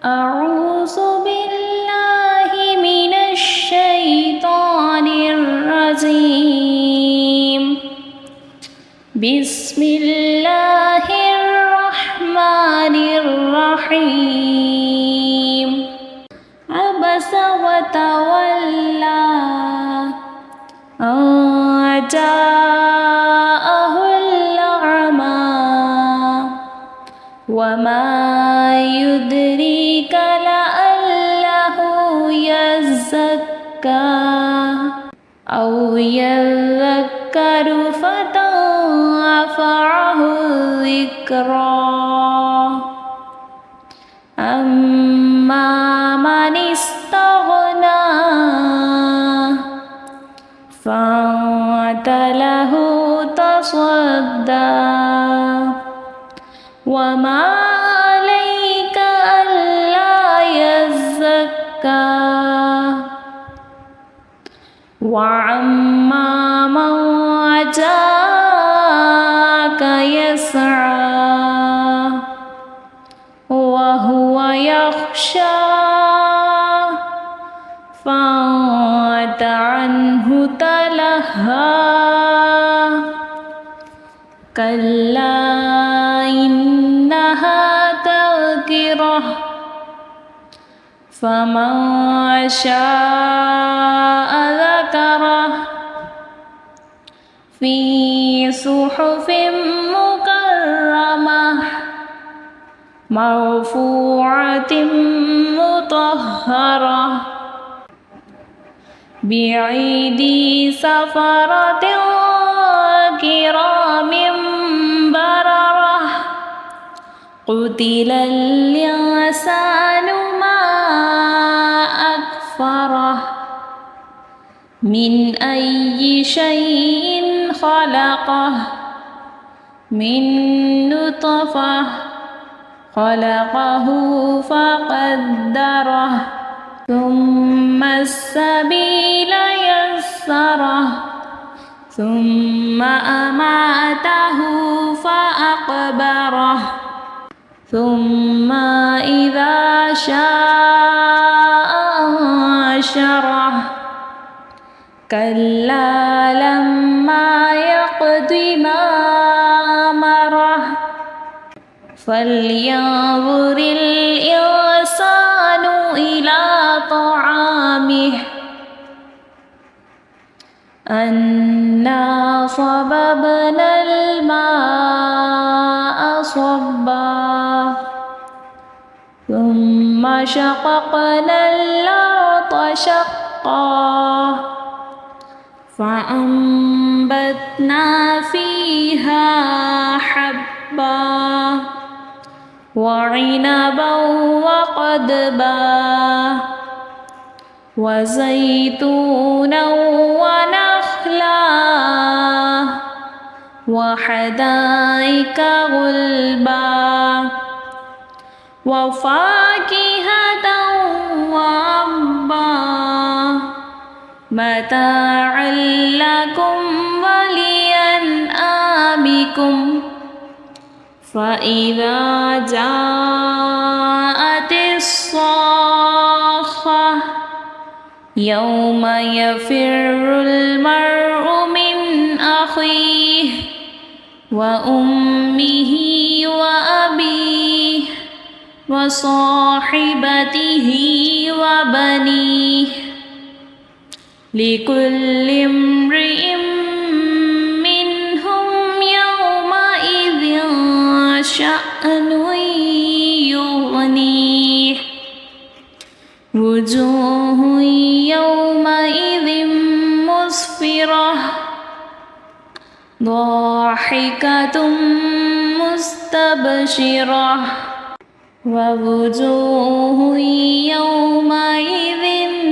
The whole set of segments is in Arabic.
أعوذ بالله من الشيطان الرجيم. بسم الله الرحمن الرحيم. عبس وتولى أن جاءه الأعمى وما يدريك لعله يزكى أو يذكر فتنفعه الذكرى. أما من استغنى فأنت له تصدى وما عليك ألا يزكى. وأما من جاءك يسعى وهو يخشى فأنت عنه تلهى. كلا إنها تذكرة فمن شاء ذكره في صحف مكرمة مرفوعة مطهرة بأيدي سفرة كرام بررة. قتل الإنسان ما أكفره من أي شيء خلقه من نطفة خلقه فقدره ثم السبيل يسره ثم أماته فأقبره ثم إذا شاء أنشره. كلا لما يقض ما أمره فلينظر الإنسان إلى طعامه أنا صببنا الماء صبا ثم شققنا الأرض شقا فأنبتنا فيها حبا وعنبا وقضبا وزيتونا ونخلا وحدائق غلبا وفاكهة وأبا متاعا لكم ولأنعامكم. فإذا جاءت الصاخة يوم يفر المرء من أخيه وأمه وأبيه وصاحبته وبنيه لكل امرئ منهم يومئذ شأن يغنيه. وجوه يومئذ مسفرة ضاحكة مستبشرة ووجوه يومئذ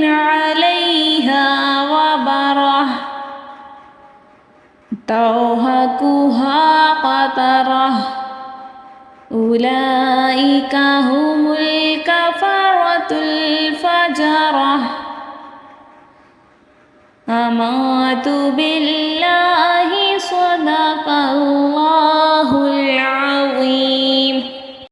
عليها غبرة ترهقها قترة. أولئك هم الكفرة الفجرة. آمنت بالله